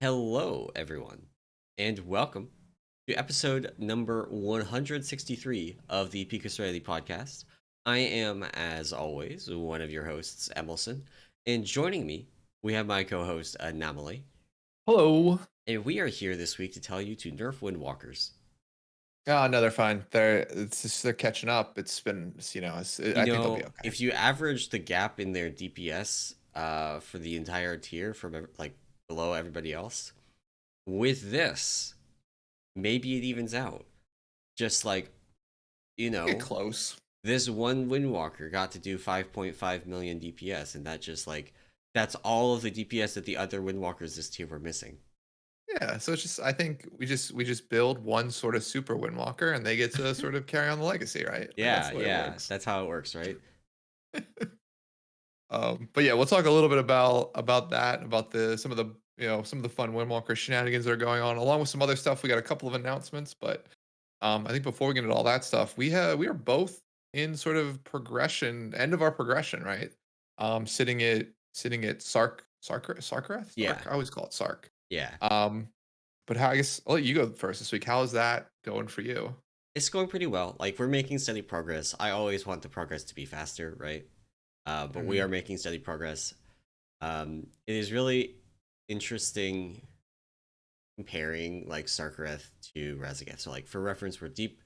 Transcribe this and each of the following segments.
Hello, everyone, and welcome to episode number 163 of the Peak of Serenity podcast. I am, as always, one of your hosts, Emallson, and joining me, we have my co host, Anomoly, Hello. and we are here this week to tell you to nerf Windwalkers. Oh, no, they're fine. It's just they're catching up. It's been, You I think they'll be know, okay. if you average the gap in their DPS for the entire tier from like below everybody else, with this, maybe it evens out. Just like, you Get know, close. this one Windwalker got to do 5.5 million DPS, and that just like that's all of the DPS that the other Windwalkers this tier were missing. Yeah, so it's just I think we just build one sort of super Windwalker and they get to sort of carry on the legacy, right? Like that's Yeah, the way it yeah, works. that's how it works, right? But yeah, we'll talk a little bit about that, about the some of the fun Windwalker shenanigans that are going on, along with some other stuff. We got a couple of announcements, but I think before we get into all that stuff, we are both in sort of progression, end of our progression, right? Sitting at Sarkareth? Yeah, Sark? I always call it Sark. yeah. Um, but how I guess I'll let you go first this week. How is that going for you? It's going pretty well. Like we're making steady progress. I always want the progress to be faster, right? But we Hmm. are making steady progress. It is really interesting comparing like Sarkareth to Razageth. So like for reference, we're deep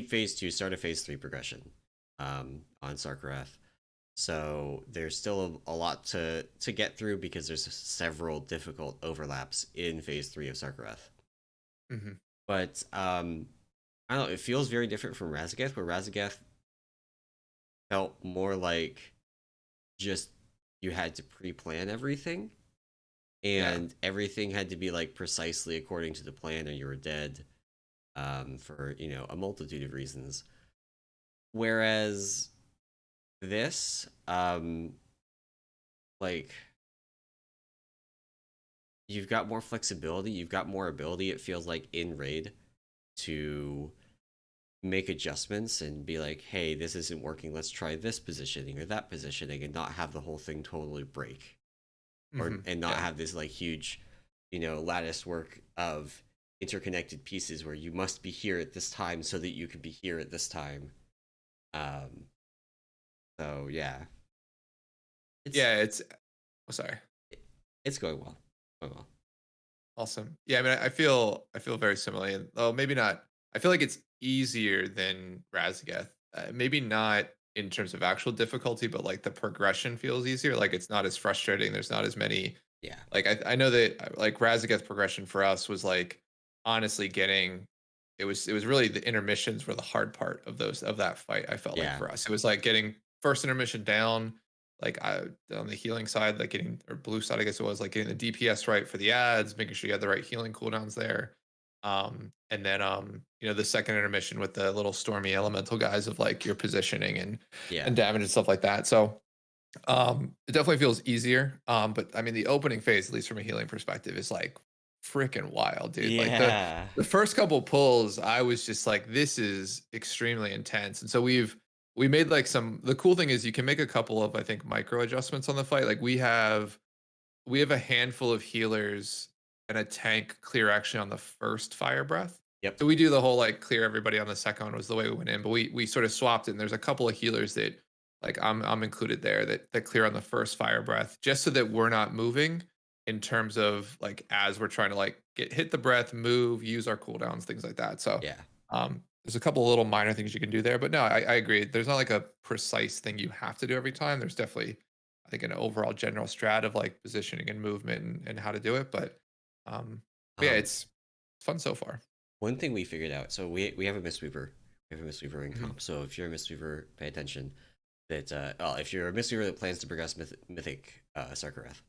phase 2, start of phase 3 progression on Sarkareth. So there's still a lot to get through because there's several difficult overlaps in phase 3 of Sarkareth. Hmm. But I don't know, it feels very different from Razageth, where Razageth felt more like just you had to pre-plan everything Yeah. and everything had to be like precisely according to the plan or you were dead for a multitude of reasons. Whereas this like you've got more flexibility, you've got more ability, it feels like in raid to make adjustments and be like, hey, this isn't working, let's try this positioning or that positioning, and not have the whole thing totally break, or Hmm. and not Yeah. have this like huge lattice work of interconnected pieces where you must be here at this time so that you can be here at this time. um so yeah, it's Yeah. Oh, sorry. it's going well, going well. Awesome. Yeah, I mean, I feel very similarly, and oh, maybe not. I feel like it's easier than Razageth. Maybe not in terms of actual difficulty, but like the progression feels easier. Like it's not as frustrating. There's not as many. Yeah, Like I know that like Razageth progression for us was like honestly getting. It was really the intermissions were the hard part of that fight. I felt like yeah, for us, it was like getting first intermission down, like on the healing side, like getting or blue side, I guess it was like getting the DPS right for the ads, making sure you had the right healing cooldowns there. And then the second intermission with the little stormy elemental guys of like your positioning yeah, and damage and stuff like that. So it definitely feels easier. But I mean the opening phase, at least from a healing perspective, is like freaking wild, dude. Like the yeah, the first couple pulls, I was just like, this is extremely intense. And so we made like the cool thing is you can make a couple of I think micro adjustments on the fight. Like we have a handful of healers and a tank clear actually on the first fire breath. yep, So we do the whole like clear everybody on the second one was the way we went in, but we sort of swapped it. And there's a couple of healers that like I'm included there that clear on the first fire breath, just so that we're not moving in terms of like as we're trying to like hit the breath, move, use our cooldowns, things like that. So yeah. there's a couple of little minor things you can do there, but no, I agree. There's not like a precise thing you have to do every time. There's definitely I think an overall general strat of like positioning and movement and how to do it. Um, but yeah, um it's fun so far. One thing we figured out, so we have a Mistweaver, we have a Mistweaver in Hmm. comp. So if you're a Mistweaver, pay attention. That if you're a Mistweaver that plans to progress Mythic Sarkareth,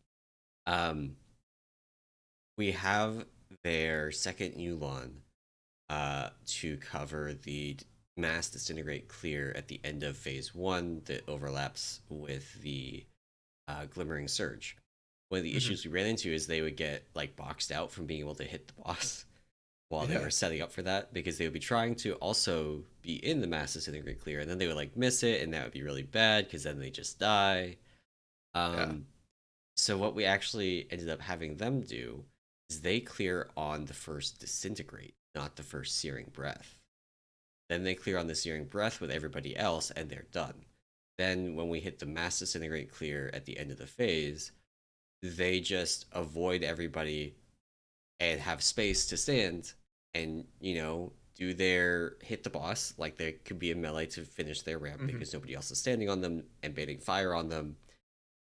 um, we have their second Yulon to cover the mass disintegrate clear at the end of phase 1 that overlaps with the glimmering surge. One of the Hmm. issues we ran into is they would get like boxed out from being able to hit the boss while they Yeah, were setting up for that, because they would be trying to also be in the mass disintegrate clear, and then they would like miss it, and that would be really bad because then they just die. yeah. um so what we actually ended up having them do is they clear on the first Disintegrate, not the first Searing Breath. Then they clear on the Searing Breath with everybody else, and they're done. Then when we hit the Mass Disintegrate clear at the end of the phase, they just avoid everybody and have space to stand and, you know, do their hit the boss. Like there could be a melee to finish their ramp because nobody else is standing on them and baiting fire on them.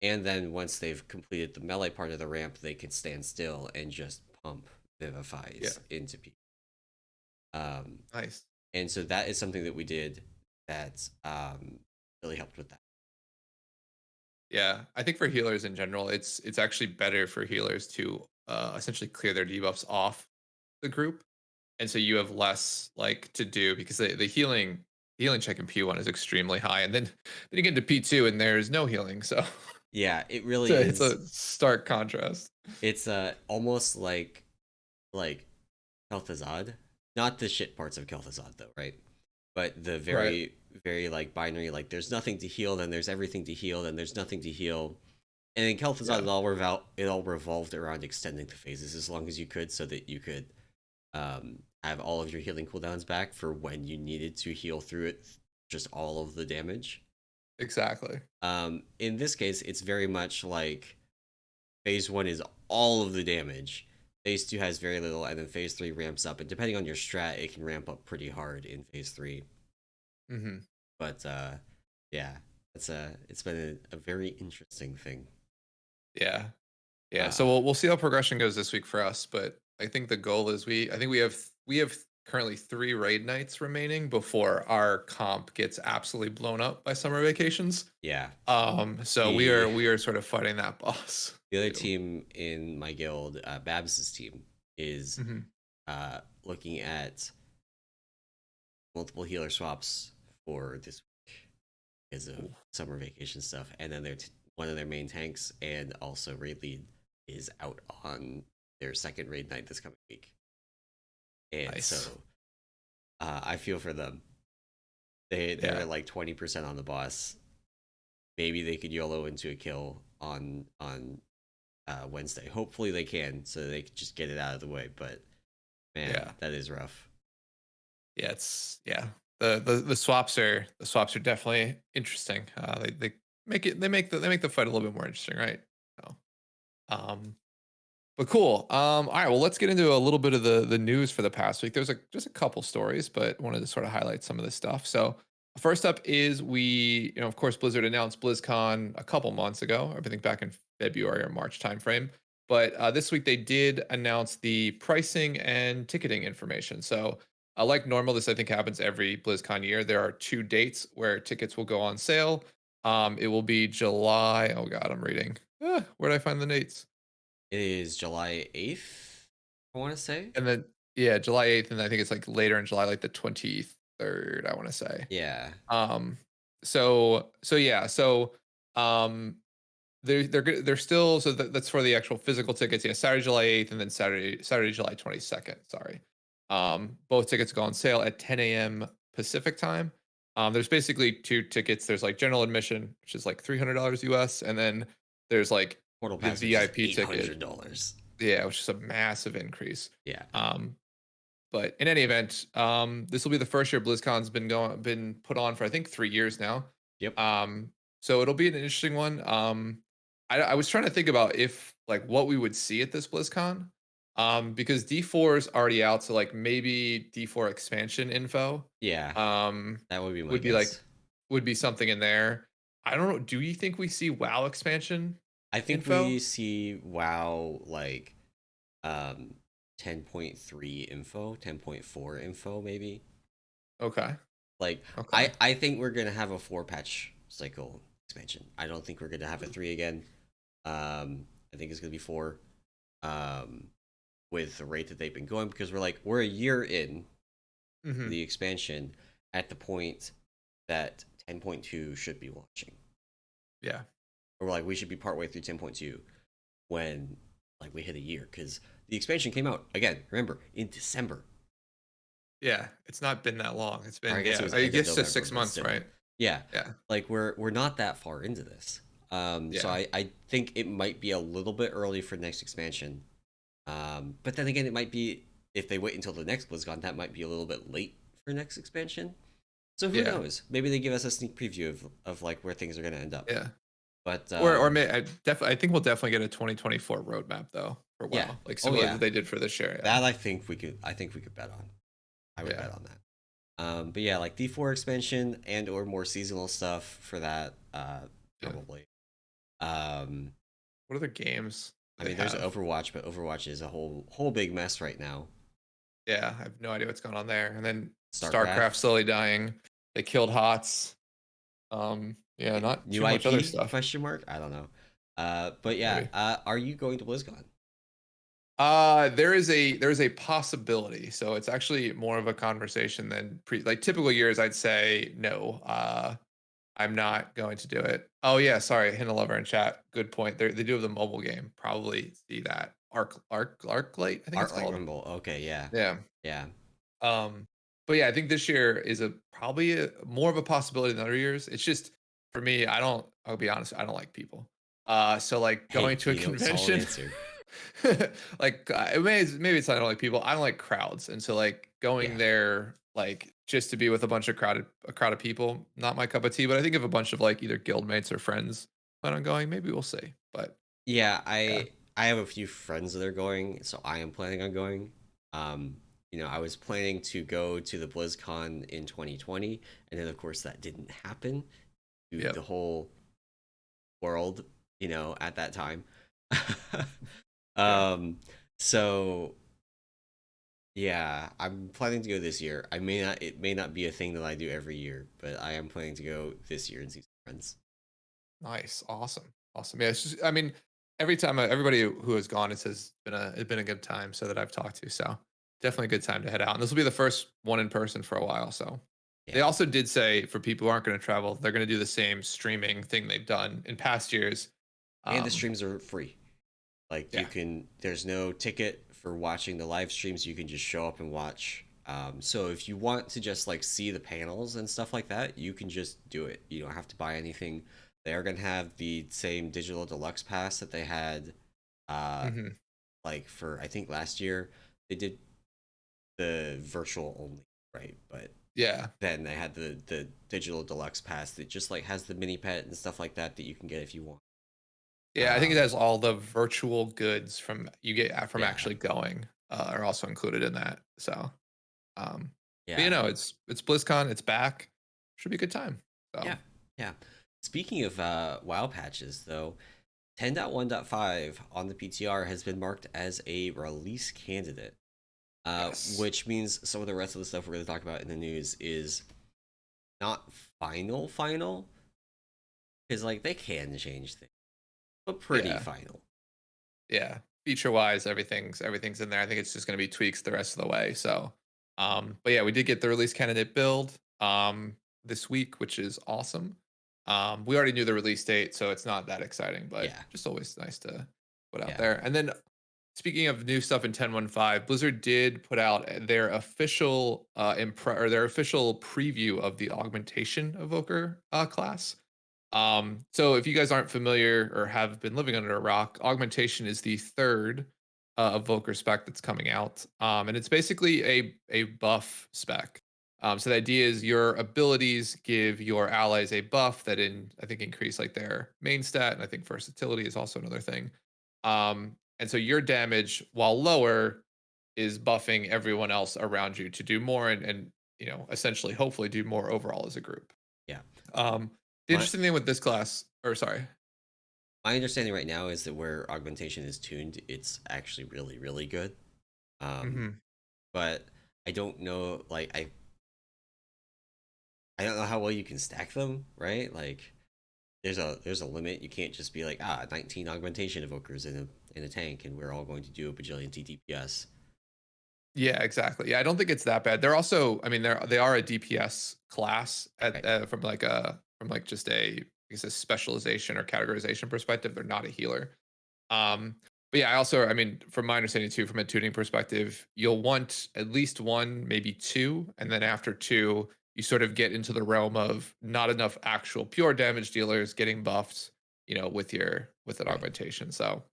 And then once they've completed the melee part of the ramp, they can stand still and just pump Vivifies into people. Nice. And so that is something that we did that really helped with that. Yeah, I think for healers in general, it's actually better for healers to essentially clear their debuffs off the group, and so you have less like to do because the healing check in P1 is extremely high, and then you get into P2 and there's no healing. So yeah, it really it's is. a stark contrast. It's almost like Kel'Thuzad, not the shit parts of Kel'Thuzad though, right? But the very very like binary, like there's nothing to heal, then there's everything to heal, then there's nothing to heal. And in Kel'Thuzad, it all revolved around extending the phases as long as you could, so that you could have all of your healing cooldowns back for when you needed to heal through it, just all of the damage. Exactly. In this case, it's very much like phase 1 is all of the damage. Phase 2 has very little, and then phase 3 ramps up. And depending on your strat, it can ramp up pretty hard in phase 3. But yeah, it's been a very interesting thing. Yeah. So we'll see how progression goes this week for us, but I think the goal is we have currently 3 raid nights remaining before our comp gets absolutely blown up by summer vacations. Yeah. So we are sort of fighting that boss. The other team in my guild, Babs's team, is looking at multiple healer swaps for this week because of summer vacation stuff, and then one of their main tanks and also raid lead is out on their second raid night this coming week. And so I feel for them. They're like 20% on the boss. Maybe they could YOLO into a kill on Wednesday. Hopefully they can, so they can just get it out of the way. But man, that is rough. Yeah, the swaps are definitely interesting. They make the fight a little bit more interesting, right? So, but cool. All right, well, let's get into a little bit of the news for the past week. There's just a couple stories, but wanted to sort of highlight some of this stuff. So first up is of course, Blizzard announced BlizzCon a couple months ago, I think back in February or March timeframe. But this week they did announce the pricing and ticketing information. So like normal, this I think happens every BlizzCon year. There are 2 dates where tickets will go on sale. It will be July. Oh God, I'm reading. Where did I find the dates? It is July 8th, I want to say. And then July 8th, and I think it's like later in July, like the 23rd, I want to say. Yeah. They're still, so that's for the actual physical tickets. Yeah, Saturday, July 8th, and then Saturday, July 22nd. Sorry. Both tickets go on sale at 10 a.m. Pacific time. There's basically 2 tickets. There's like general admission, which is like $300 US, and then there's like Portal the Pass, VIP ticket. $800. Yeah, which is a massive increase. Yeah. But in any event, this will be the first year BlizzCon's been put on for I think 3 years now. Yep. So it'll be an interesting one. I was trying to think about if like what we would see at this BlizzCon. Because D4 is already out, so like maybe D4 expansion info. Yeah. That would be my guess. Would be something in there. I don't know. Do you think we see WoW expansion? I think we see WoW like 10.3 info, 10.4 info maybe. Okay. Like I think we're gonna have a 4 patch cycle expansion. I don't think we're gonna have a 3 again. I think it's gonna be 4. With the rate that they've been going, because we're a year in the expansion at the point that 10.2 should be launching. Yeah. Or we should be partway through 10.2 when we hit a year, because the expansion came out again, remember, in December. Yeah, it's not been that long. It's been I guess it's 6 months, right? Yeah. We're not that far into this. So I think it might be a little bit early for next expansion. But then again, it might be if they wait until the next BlizzCon, that might be a little bit late for next expansion. So who Yeah, knows? Maybe they give us a sneak preview of like where things are going to end up. yeah. But Or I think we'll definitely get a 2024 roadmap though for yeah, WoW, like oh similar yeah, that they did for this year. Yeah, that I think we could bet on. I would yeah, bet on that. But yeah, like D4 expansion and or more seasonal stuff for that, yeah. probably. Um, What other games I do they mean, there's have? Overwatch, but Overwatch is a whole big mess right now. Yeah, I have no idea what's going on there. And then StarCraft StarCraft, slowly dying. They killed HOTS. Yeah, not new too much other IP? stuff. Question mark? I don't know. But yeah, Maybe. are you going to BlizzCon? There is a possibility. So it's actually more of a conversation than like typical years. I'd say no. I'm not going to do it. Oh yeah, sorry, Hint a Lover in chat. Good point. They do have the mobile game. Probably see that. Arclight, I think it's Art called. Rumble. Okay, yeah, Yeah. yeah, Um, but yeah, I think this year is probably more of a possibility than other years. It's just for me, I'll be honest, I don't like people. So like going Hey, to a you know, solid convention, answer. like maybe it's I don't like people. I don't like crowds, and so like going Yeah. there like just to be with a crowd of people, not my cup of tea. But I think if a bunch of like either guildmates or friends plan on going, maybe we'll see. But Yeah, yeah, I have a few friends that are going, so I am planning on going. I was planning to go to the BlizzCon in 2020, and then of course that didn't happen due to yeah, the whole world, at that time. yeah. um, so yeah, I'm planning to go this year. It may not be a thing that I do every year, but I am planning to go this year and see some friends. Nice, awesome, awesome. Yeah, it's just I mean, every time everybody who has gone, it says it's been a good time. So that I've talked to, so definitely a good time to head out. And this will be the first one in person for a while. So they Yeah. also did say for people who aren't going to travel, they're going to do the same streaming thing they've done in past years. And the Um, streams are free. Like yeah, there's no ticket for watching the live streams. You can just show up and watch. So if you want to just like see the panels and stuff like that, you can just do it. You don't have to buy anything. They are gonna have the same digital deluxe pass that they had, uh, hmm like for I think last year they did the virtual only, right? But yeah, then they had the digital deluxe pass that just like has the mini pet and stuff like that that you can get if you want. yeah. I think it Um, has all the virtual goods from you get from yeah, actually going are also included in that. So, um, but yeah. it's BlizzCon, it's back. Should be a good time. So. Yeah, yeah. Speaking of WoW patches, though, 10.1.5 on the PTR has been marked as a release candidate, Yes. which means some of the rest of the stuff we're going to talk about in the news is not final, because like they can change things, but pretty Yeah. final. Yeah. Feature wise, everything's in there. I think it's just gonna be tweaks the rest of the way. So but yeah, we did get the release candidate build this week, which is awesome. We already knew the release date, so it's not that exciting, but Yeah, just always nice to put out yeah. there. And then speaking of new stuff in 10.1.5, Blizzard did put out their official their official preview of the augmentation evoker class. So if you guys aren't familiar or have been living under a rock, augmentation is the third evoker spec that's coming out. And it's basically a buff spec. So the idea is your abilities give your allies a buff that I think increase like their main stat, and I think versatility is also another thing. And so your damage, while lower, is buffing everyone else around you to do more and essentially hopefully do more overall as a group. Yeah. Um, the My interesting thing with this class, or sorry, my understanding right now is that where augmentation is tuned, it's actually really really good. Um, hmm but I don't know, like I don't know how well you can stack them, right? Like there's a limit. You can't just be like 19 augmentation evokers in a tank and we're all going to do a bajillion TDPS. yeah, exactly. Yeah, I don't think it's that bad. They're also, I mean, they are a DPS class at Right. from like just I guess a specialization or categorization perspective. They're not a healer. But yeah, I also, I mean, from my understanding too, from a tuning perspective, you'll want at least one, maybe two, and then after two, you sort of get into the realm of not enough actual pure damage dealers getting buffed, with an Right. augmentation. So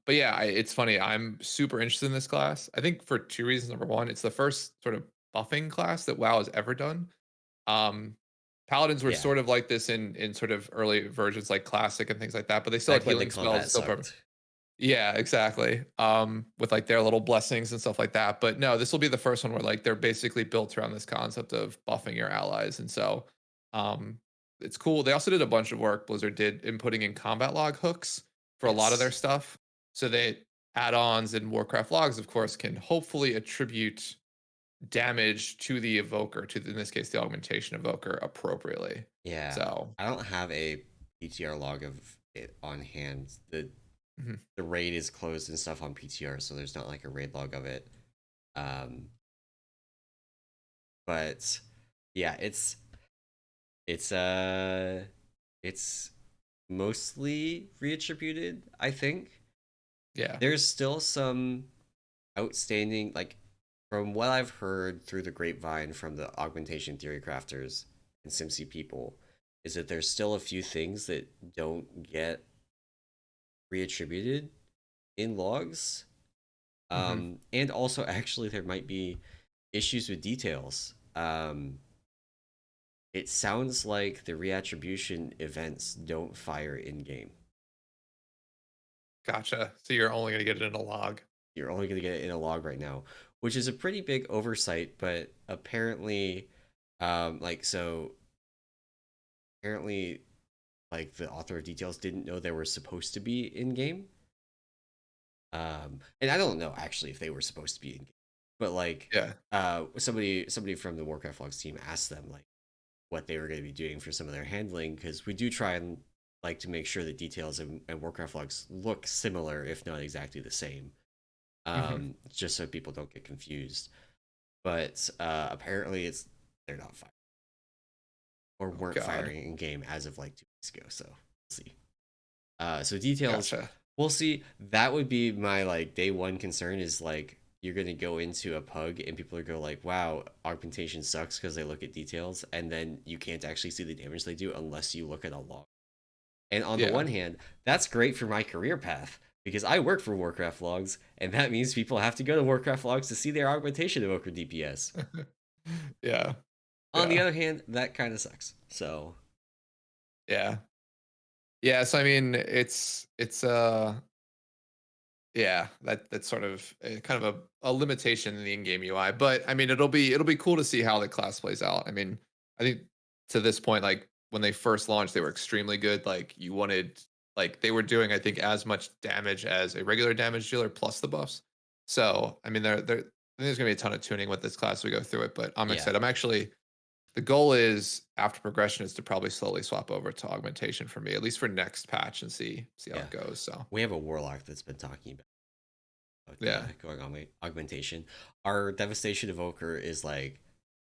But yeah, it's funny. I'm super interested in this class. I think for two reasons. Number one, it's the first sort of buffing class that WoW has ever done. Um, Paladins were Yeah, sort of like this in sort of early versions like Classic and things like that, but they still had back when the healing spells. combat It's still sucked. yeah, exactly. With like their little blessings and stuff like that. But no, this will be the first one where like they're basically built around this concept of buffing your allies. And so um it's cool. They also did a bunch of work, Blizzard did, in putting in combat log hooks for a lot of their Yes. stuff. So they add-ons and Warcraft logs, of course, can hopefully attribute damage to the evoker, to in this case the augmentation evoker appropriately. Yeah, So I don't have a PTR log of it on hand. mhm. The raid is closed and stuff on PTR, so there's not like a raid log of it. Um, but yeah, it's it's mostly reattributed, I think. Yeah. There's still some outstanding, like from what I've heard through the grapevine from the augmentation theory crafters and SimC people, is that there's still a few things that don't get reattributed in logs. Hmm. And also actually there might be issues with details. It sounds like the reattribution events don't fire in game. Gotcha. So you're only gonna get it in a log. You're only going to get it in a log right now, which is a pretty big oversight. But apparently, like so, apparently, like the author of details didn't know they were supposed to be in game. And I don't know actually if they were supposed to be in game, but like, Yeah. somebody from the Warcraft logs team asked them like what they were going to be doing for some of their handling, because we do try and like to make sure that details and Warcraft logs look similar, if not exactly the same, Hmm. just so people don't get confused. But apparently, it's they're not firing or Oh weren't God. firing in game as of like 2 weeks ago. So we'll see. So details, Gotcha. we'll see. That would be my like day one concern, is like you're gonna go into a pug and people are go like, wow, augmentation sucks because they look at details, and then you can't actually see the damage they do unless you look at a log. And on the Yeah. one hand, that's great for my career path because I work for Warcraft logs, and that means people have to go to Warcraft logs to see their augmentation evoker DPS. Yeah. On the Yeah. other hand, that kind of sucks. So Yeah. Yeah. So I mean, it's yeah, that's sort of kind of a limitation in the in-game UI. But I mean, it'll be cool to see how the class plays out. I mean, I think to this point, like when they first launched, they were extremely good. Like you wanted, like they were doing, I think, as much damage as a regular damage dealer plus the buffs. So I mean, I think there's gonna be a ton of tuning with this class as we go through it. But I'm yeah, excited. I'm actually the goal is after progression is to probably slowly swap over to augmentation for me, at least for next patch, and see how yeah. it goes. So We have a warlock that's been talking about yeah. going on with augmentation. Our devastation evoker is like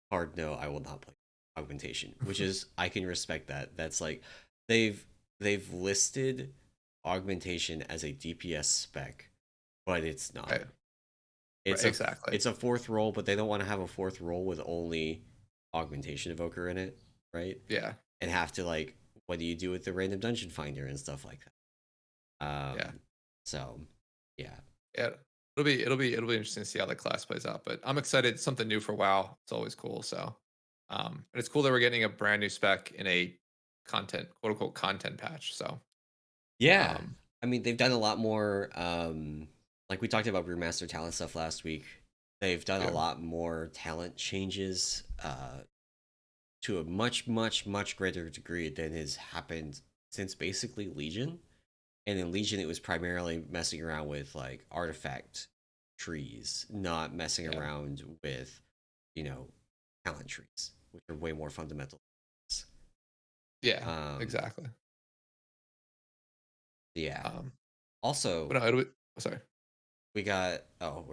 hard no, I will not play augmentation, which is I can respect that. That's like they've they've listed augmentation as a DPS spec, but it's not. Right. Right, It's a exactly. it's a fourth role, but they don't want to have a fourth role with only augmentation evoker in it, right? Yeah. And have to like, what do you do with the random dungeon finder and stuff like that? Yeah. So yeah, Yeah. It'll be interesting to see how the class plays out. But I'm excited. Something new for WoW. It's always cool. So and it's cool that we're getting a brand new spec in a content, quote unquote content patch. So yeah. um I mean, they've done a lot more. Like we talked about Brewmaster talent stuff last week. They've done a yeah. lot more talent changes to a much greater degree than has happened since basically Legion. And in Legion, it was primarily messing around with like artifact trees, not messing Yeah. around with, you know, talent trees, which are way more fundamental. Yeah. Um, Exactly. yeah. Um Also, but no, it'll be sorry. we got. Oh,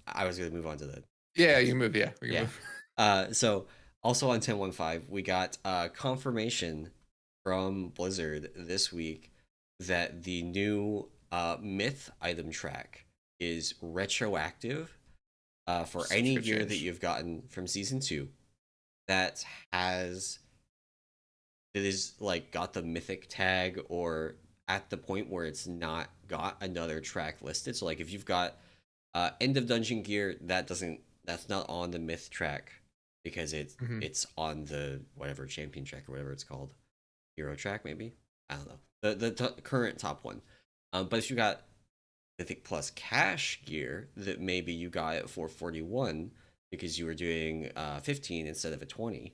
I was gonna move on to the Yeah, you next. can move. Yeah, we can Yeah. move. So also on 10.15, we got confirmation from Blizzard this week that the new myth item track is retroactive for Such a any good gear that change. you've gotten from season 2 that has that is like got the mythic tag or at the point where it's not got another track listed. So like if you've got end of dungeon gear, that's not on the myth track because it's on the whatever champion track or whatever it's called, hero track maybe. I don't know the current top one. But if you got Mythic Plus cash gear that maybe you got at 441 because you were doing 15 instead of a 20,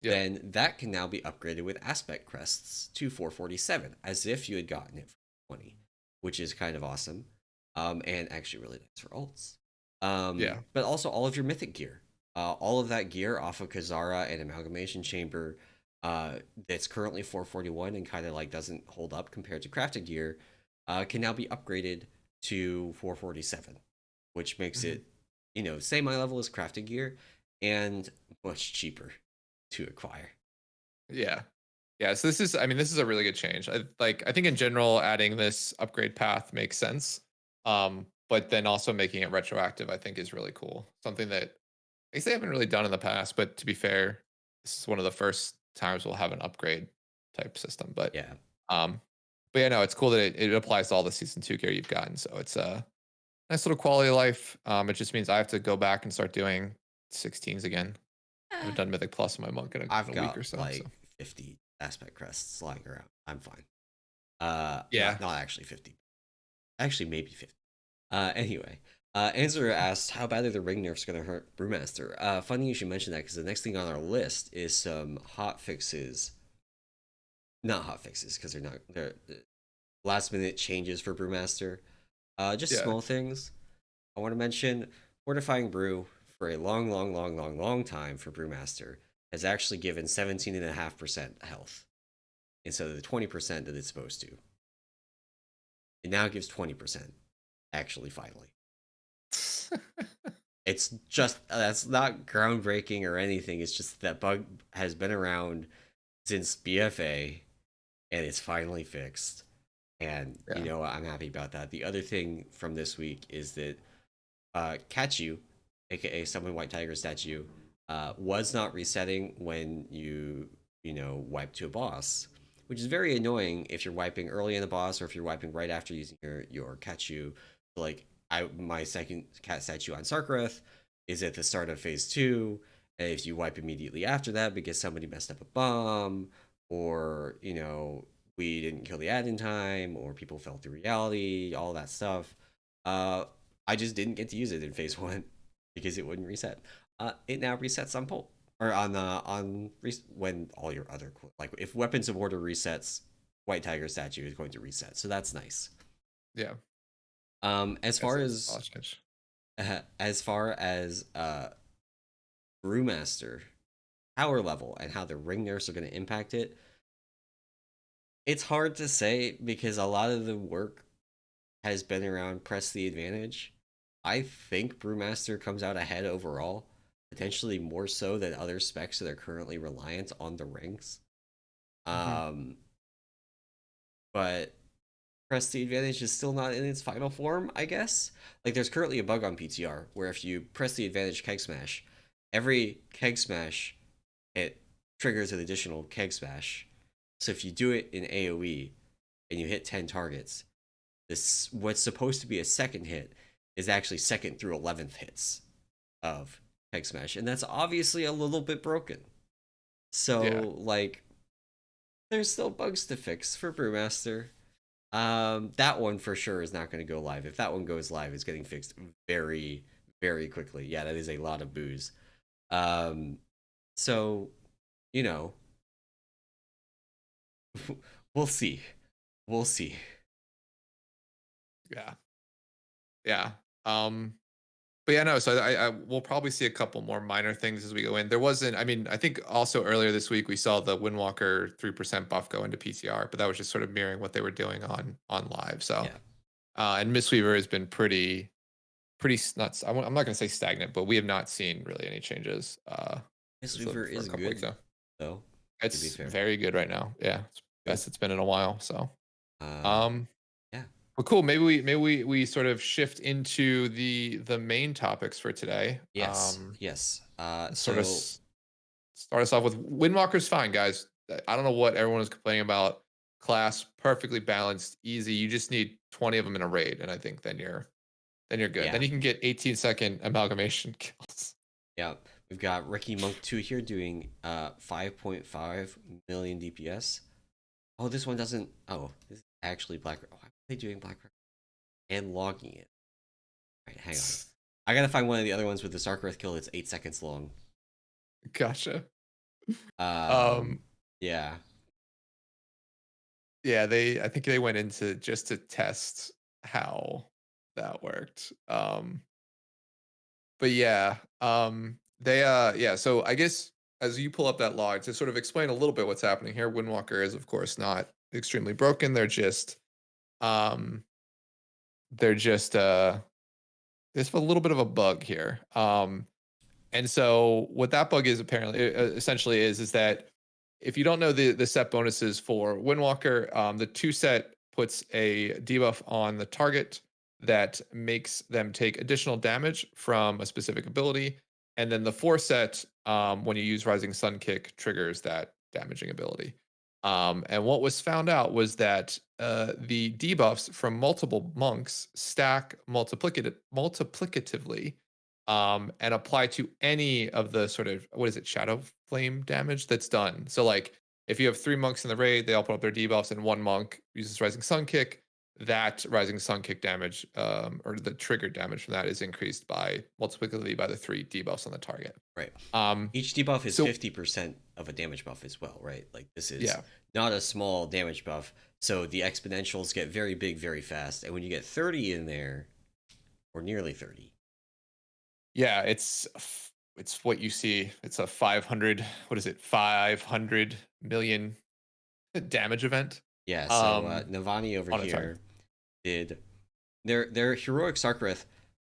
then that can now be upgraded with aspect crests to 447 as if you had gotten it for 20, which is kind of awesome. And actually really nice for ults. But also all of your mythic gear, all of that gear off of Kazara and Amalgamation Chamber, that's currently 441 and kind of like doesn't hold up compared to crafted gear, can now be upgraded to 447, which makes it, same eye level as crafted gear and much cheaper to acquire. Yeah. So this is a really good change. I think in general adding this upgrade path makes sense. But then also making it retroactive, I think, is really cool. Something that I guess they haven't really done in the past, but to be fair, this is one of the first times we'll have an upgrade type system. But yeah, no, it's cool that it applies to all the season 2 gear you've gotten. So it's a nice little quality of life. It just means I have to go back and start doing 16s again. I haven't done Mythic Plus in my monk in a week or so. Like 50 aspect crests lying around. I'm fine. Not actually 50. Actually, maybe 50. Anyway, Answer asked, how bad are the ring nerfs going to hurt Brewmaster? Funny you should mention that because the next thing on our list is some hot fixes. Not hot fixes because they're last minute changes for Brewmaster. Just small things. I want to mention fortifying brew for a long time for Brewmaster has actually given 17.5% health instead of the 20% that it's supposed to. It now gives 20%. Actually, finally. It's just, that's not groundbreaking or anything. It's just that bug has been around since BFA and it's finally fixed. And I'm happy about that. The other thing from this week is that Catchu, aka Summon White Tiger statue, was not resetting when you wipe to a boss, which is very annoying if you're wiping early in the boss or if you're wiping right after using your Catchu. Like my second cat statue on Sarkareth is at the start of phase 2, and if you wipe immediately after that because somebody messed up a bomb, or we didn't kill the ad in time, or people fell through reality, all that stuff, I just didn't get to use it in phase 1 because it wouldn't reset. It now resets on pull, or when all your other, like if Weapons of Order resets, White Tiger statue is going to reset, so that's nice. As far as Brewmaster power level and how the ring nerfs are going to impact it, it's hard to say because a lot of the work has been around press the advantage. I think Brewmaster comes out ahead overall, potentially more so than other specs that are currently reliant on the rings. But press the advantage is still not in its final form, I guess. Like there's currently a bug on PTR where if you press the advantage keg smash, every keg smash it triggers an additional keg smash. So if you do it in AoE and you hit 10 targets, this what's supposed to be a second hit is actually second through 11th hits of keg smash, and that's obviously a little bit broken. So like there's still bugs to fix for Brewmaster. That one for sure is not going to go live. If that one goes live, it's getting fixed very, very quickly. Yeah, that is a lot of booze. So, we'll see. We'll see. Yeah. But yeah, no, so I we'll probably see a couple more minor things as we go in. There wasn't, I think also earlier this week we saw the Windwalker 3% buff go into PTR, but that was just sort of mirroring what they were doing on live. So and Mistweaver has been pretty nuts. I'm not gonna say stagnant, but we have not seen really any changes. Mistweaver is good though. It's very good right now. Yeah. It's best it's been in a while. So well, cool. Maybe we sort of shift into the main topics for today. Yes. Sort of start us off with Windwalker's fine, guys. I don't know what everyone is complaining about. class, perfectly balanced, easy. You just need 20 of them in a raid, and I think then you're good. Then Yeah. you can get 18-second amalgamation kills. Yeah. We've got Ricky Monk 2 here doing 5.5 million DPS. Oh, this one doesn't. Oh, this is actually Black. Why are they doing Black and logging it? All right, hang on. I gotta find one of the other ones with the Sarkareth kill that's 8 seconds long. Gotcha. Um, yeah. Yeah, I think they went into just to test how that worked. But yeah, yeah, so I guess as you pull up that log to sort of explain a little bit what's happening here, Windwalker is of course not extremely broken. Um they're just there's a little bit of a bug here. And so what that bug is apparently essentially is that if you don't know the set bonuses for Windwalker, the 2 set puts a debuff on the target that makes them take additional damage from a specific ability, and then the 4 set, when you use Rising Sun Kick, triggers that damaging ability. And what was found out was that the debuffs from multiple monks stack multiplicatively, and apply to any of the sort of, what is it, shadow flame damage that's done. So like if you have 3 monks in the raid, they all put up their debuffs, and 1 monk uses Rising Sun Kick, that Rising Sun Kick damage, or the triggered damage from that, is increased by multiplicatively by the 3 debuffs on the target. Right. Each debuff is So 50% of a damage buff as well, right? Like this is yeah, not a small damage buff. So the exponentials get very big very fast. And when you get 30 in there, or nearly 30. yeah, it's what you see. It's a 500, what is it, 500 million damage event. Yeah, so Navani over On a target. here did their heroic Sarkareth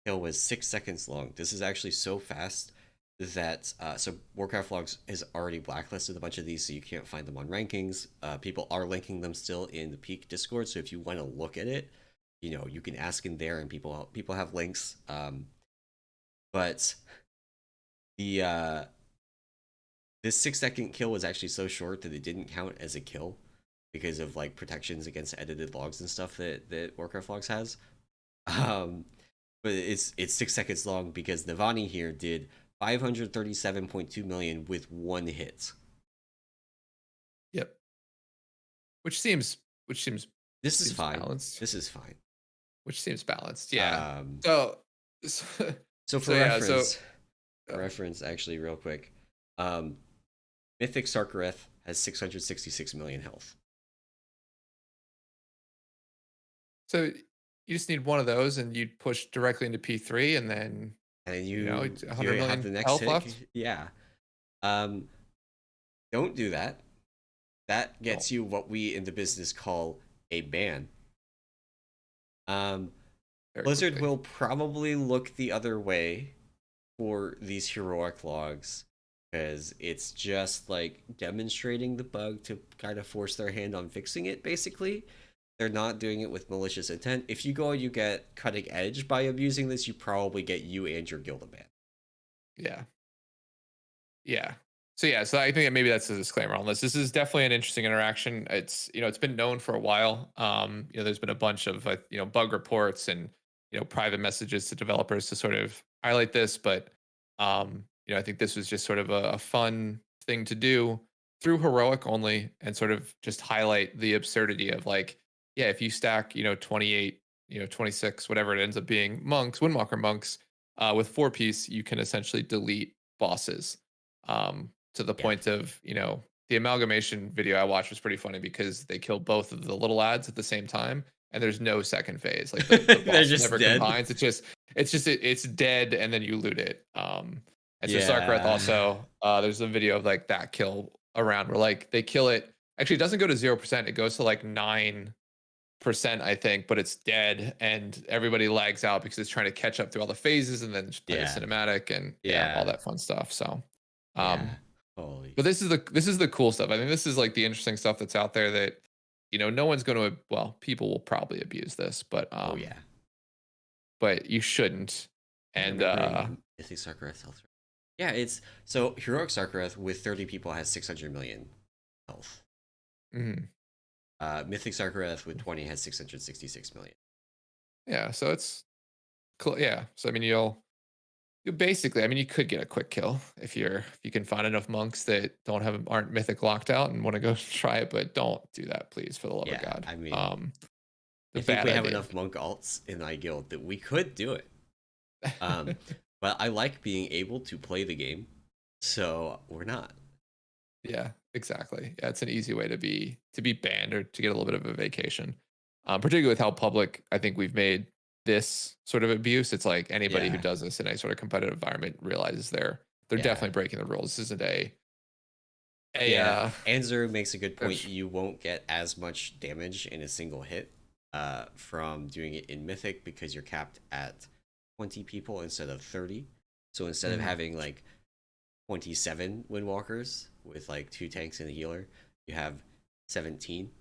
kill was 6 seconds long. This is actually so fast that so Warcraft Logs has already blacklisted a bunch of these, so you can't find them on rankings. People are linking them still in the Peak Discord, so if you want to look at it, you know, you can ask in there, and people have links. But the this 6 second kill was actually so short that it didn't count as a kill because of like protections against edited logs and stuff that Warcraft Logs has. But it's 6 seconds long because Navani here did 537.2 million with 1 hit. Yep. Which seems This is fine. balanced. This is fine. Which seems balanced. Yeah. So for reference, actually, real quick, Mythic Sarkareth has 666 million health. So you just need one of those, and you'd push directly into P3, and then you know, 100 million have the next health hit. left. Yeah. Don't do that. That gets you what we in the business call a ban. Blizzard quickly. will probably look the other way for these heroic logs because it's just like demonstrating the bug to kind of force their hand on fixing it, basically. They're not doing it with malicious intent. If you go and you get cutting edge by abusing this, you probably get you and your guild a ban. Yeah. Yeah. So yeah, so I think that maybe that's a disclaimer on this. This is definitely an interesting interaction. It's, you know, it's been known for a while. You know, there's been a bunch of you know, bug reports and, you know, private messages to developers to sort of highlight this, but you know, I think this was just sort of a fun thing to do through heroic only, and sort of just highlight the absurdity of like, yeah, if you stack, you know, 28, you know, 26, whatever it ends up being, monks, Windwalker monks, with 4-piece, you can essentially delete bosses. To the point of, you know, the amalgamation video I watched was pretty funny because they killed both of the little lads at the same time, and there's no second phase. Like the boss just never dead. combines. It's dead, and then you loot it. And so Yeah. Sarkareth also, there's a video of like that kill around where like they kill it. Actually, it doesn't go to 0%. It goes to like 9%, I think, but it's dead, and everybody lags out because it's trying to catch up through all the phases and then just play the cinematic and all that fun stuff. So, Holy. but this is the cool stuff. I think this is like the interesting stuff that's out there that, you know, no one's going to, well, people will probably abuse this, but Oh yeah. but you shouldn't. And Mythic Sarkareth health. Yeah, it's so heroic Sarkareth with 30 people has 600 million health. mhm. Mythic Sarkareth with 20 has 666 million. Yeah, so it's cool. Yeah, so I mean, you basically, I mean, you could get a quick kill if you can find enough monks that aren't mythic locked out and want to go try it, but don't do that, please, for the love of Yeah, God. I mean, The I think bad we have idea. enough monk alts in my guild that we could do it. Um, but I like being able to play the game, so we're not. Yeah, exactly. Yeah, it's an easy way to be banned or to get a little bit of a vacation. Particularly with how public I think we've made this sort of abuse. It's like anybody who Yeah, does this in a sort of competitive environment realizes they're yeah, definitely breaking the rules. This isn't a yeah. Anzer makes a good point. it's- You won't get as much damage in a single hit from doing it in Mythic because you're capped at 20 people instead of 30. So instead of mhm. having like 27 Windwalkers with like 2 tanks and a healer, you have 17.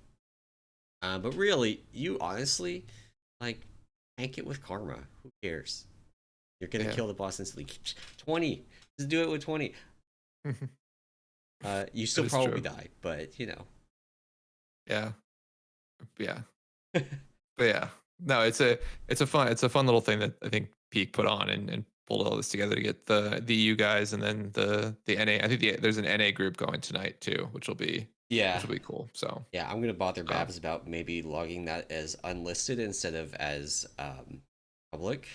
But really, you honestly like tank it with karma. Who cares? You're gonna Yeah. kill the boss instantly. 20. Just do it with 20. You That still is probably true. die, but you know. Yeah. Yeah. But yeah. No, it's a fun little thing that I think Peak put on and pulled all this together to get the EU guys and then the NA. I think there's an NA group going tonight too, Yeah, which will be cool. So yeah. I'm gonna bother um Babs about maybe logging that as unlisted instead of as public.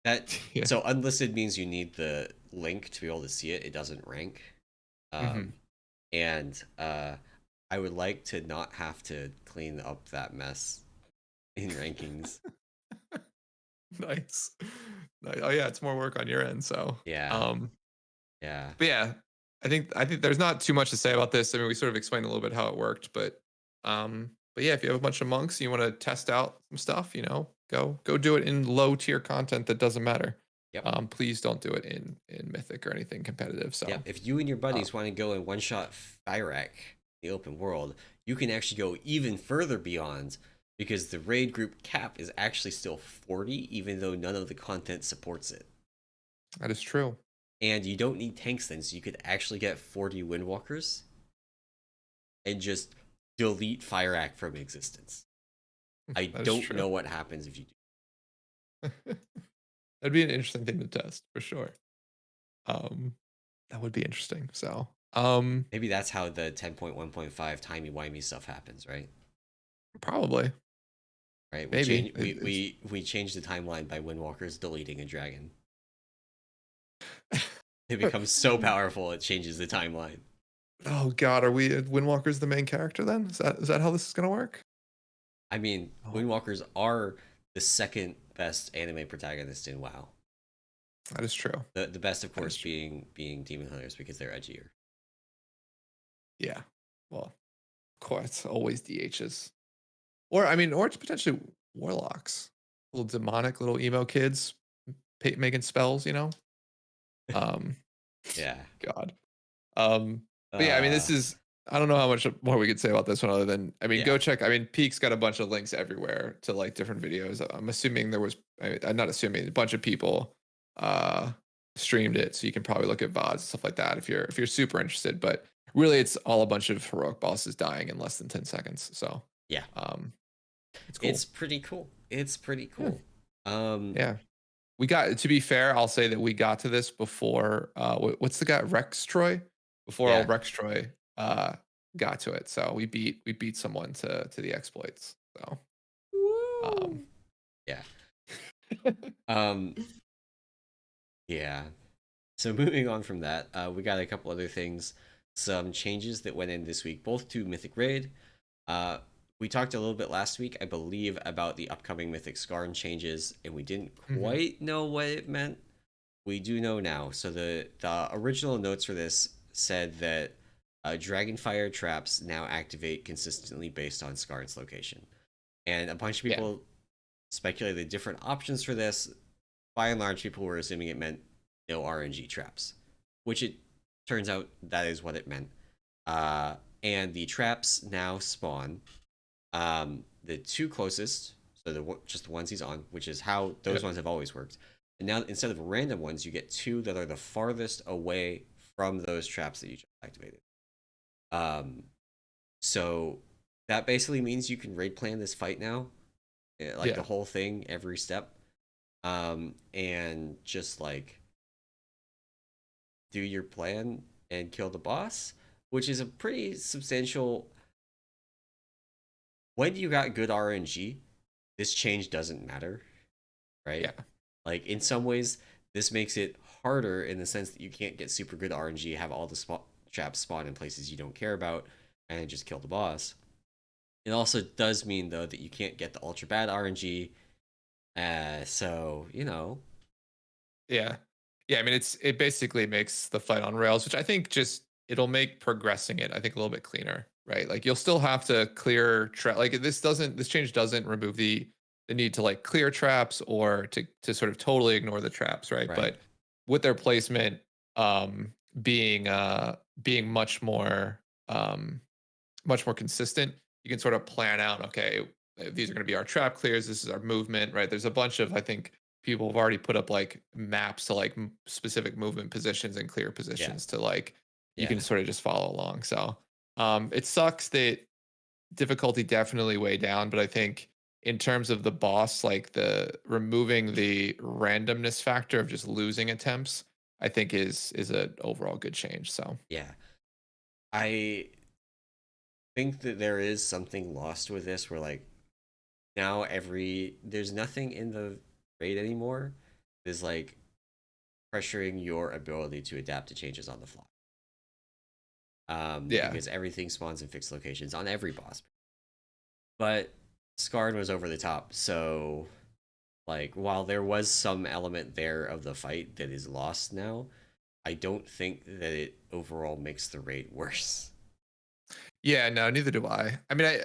That yeah. so unlisted means you need the link to be able to see it. It doesn't rank. Hmm. Um, and I would like to not have to clean up that mess in rankings. Nice. Oh yeah, it's more work on your end. So Yeah, um yeah, but yeah, I think there's not too much to say about this. I mean, we sort of explained a little bit how it worked, but yeah, if you have a bunch of monks and you want to test out some stuff, go do it in low tier content that doesn't matter. yep, Please don't do it in Mythic or anything competitive. yep. So If you and your uh, buddies want to go and one shot Fyrak in the open world, you can actually go even further beyond because the raid group cap is actually still 40, even though none of the content supports it. that is true. And you don't need tanks then, so you could actually get 40 Windwalkers and just delete Fyrak from existence. I That is don't true. know what happens if you do. That'd be an interesting thing to test for sure. Um, that would be interesting. So Maybe that's how the 10.1.5 timey-wimey stuff happens, right? probably Right? We maybe change we changed the timeline by Windwalkers deleting a dragon. It becomes so powerful it changes the timeline. Oh God, are we Windwalker's the main character then? Is that how this is gonna work? I mean, Oh, Windwalkers are the second best anime protagonist in WoW. that is true. The best, of That is course, true. being Demon Hunters because they're edgier. Yeah. Well, of course, it's always DHs. Or I mean, or it's potentially warlocks, little demonic little emo kids making spells. Um, Yeah. God. Um, but yeah, I mean, Uh, I don't know how much more we could say about this one other than, I mean, yeah. go check. I mean, Peak's got a bunch of links everywhere to like different videos. I'm assuming I'm not assuming, a bunch of people streamed it, so you can probably look at VODs and stuff like that if you're super interested. But really, it's all a bunch of heroic bosses dying in less than 10 seconds. So Yeah. um, it's cool. It's pretty cool. It's pretty Yeah. cool. Um, Yeah. We got, to be fair, I'll say that we got to this before what's the guy, Rex Troy? Before yeah. old Rex Troy got to it. So we beat someone to the exploits. So um Woo! Yeah. Um, yeah. So moving on from that, we got a couple other things, some changes that went in this week, both to Mythic Raid. Uh, we talked a little bit last week, I believe, about the upcoming Mythic Zskarn changes, and we didn't mhm. quite know what it meant. We do know now. So the original notes for this said that Dragonfire traps now activate consistently based on Zskarn's location, and a bunch of Yeah. people speculated different options for this. By and large, people were assuming it meant no RNG traps, which it turns out that is what it meant. And the traps now spawn the two closest, so just the ones he's on, which is how those Yeah. ones have always worked. And now instead of random ones, you get two that are the farthest away from those traps that you just activated. Um, so that basically means you can raid plan this fight now, like the Yeah. whole thing, every step, and just like do your plan and kill the boss, which is a pretty substantial. When you got good RNG, this change doesn't matter, right? Yeah. Like in some ways, this makes it harder in the sense that you can't get super good RNG, have all the traps spawn in places you don't care about, and just kill the boss. It also does mean though that you can't get the ultra bad RNG. So you know, Yeah. Yeah, I mean it basically makes the fight on rails, which I think just it'll make progressing it I think a little bit cleaner, right? Like you'll still have to clear trap like this change doesn't remove the need to like clear traps or to sort of totally ignore the traps, right? right? But with their placement um being being much more consistent, you can sort of plan out, okay, these are going to be our trap clears. This is our movement, right? There's a bunch of, I think, people have already put up like maps to like specific movement positions and clear Yeah, positions to like, you yeah, can sort of just follow along. So it sucks that difficulty definitely way down, but I think in terms of the boss, like the removing the randomness factor of just losing attempts, I think is an overall good change. So yeah. I think that there is something lost with this, where like now there's nothing in the raid anymore. Is like pressuring your ability to adapt to changes on the fly. yeah, Because everything spawns in fixed locations on every boss. But Zskarn was over the top, so like while there was some element there of the fight that is lost now, I don't think that it overall makes the raid worse. yeah, no, neither do I. I mean,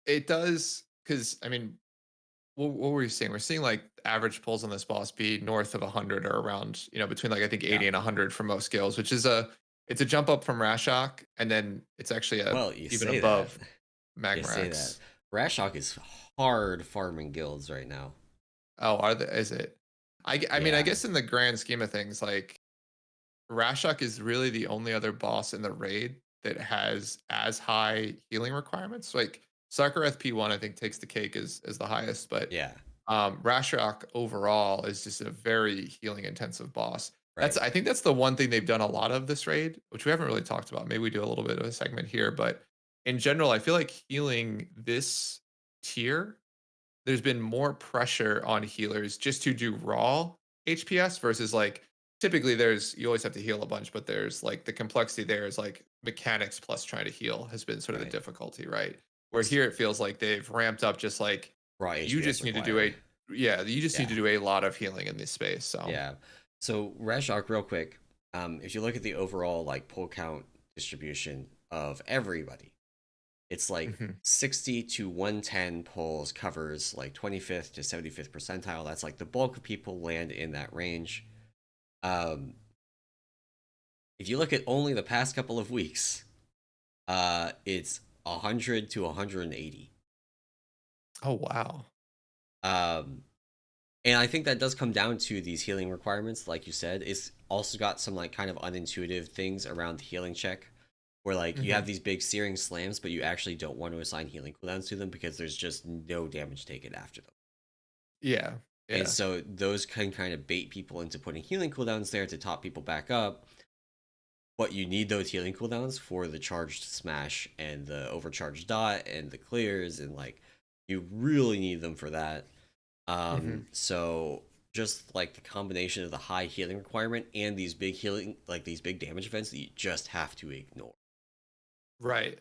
it does because I mean, what were you saying? We're seeing like average pulls on this boss be north of 100 or around, between like I think Yeah. 80 and 100 for most skills, which is it's a jump up from Rashok, and then it's actually a Well, you even say that. above You say that. Magmarax. Rashok is hard farming guilds right now. Oh, is it? I mean, I Yeah. guess in the grand scheme of things, like Rashok is really the only other boss in the raid that has as high healing requirements. Like Sarkareth P1, I think takes the cake as the highest, but Yeah. Rashok overall is just a very healing intensive boss. Right. I think that's the one thing they've done a lot of this raid, which we haven't really talked about. Maybe we do a little bit of a segment here, but in general, I feel like healing this tier, there's been more pressure on healers just to do raw HPS versus like typically you always have to heal a bunch, but there's like the complexity there is like mechanics plus trying to heal has been sort of the Right. difficulty, right? Where here it feels like they've ramped up just like Raw you HPS just need to do required. you just need Yeah. to do a lot of healing in this space. So Yeah. So Rashok, real quick, if you look at the overall like pull count distribution of everybody, it's like mhm. 60 to 110 pulls covers like 25th to 75th percentile. That's like the bulk of people land in that range. Um, if you look at only the past couple of weeks, it's 100 to 180. Oh wow. Um, and I think that does come down to these healing requirements, like you said. It's also got some like kind of unintuitive things around the healing check, where like you have hmm these big searing slams, but you actually don't want to assign healing cooldowns to them because there's just no damage taken after them. Yeah. And Yeah. so those can kind of bait people into putting healing cooldowns there to top people back up. But you need those healing cooldowns for the charged smash and the overcharged dot and the clears, and like you really need them for that. hmm So just like the combination of the high healing requirement and these big healing, like these big damage events that you just have to ignore. Right.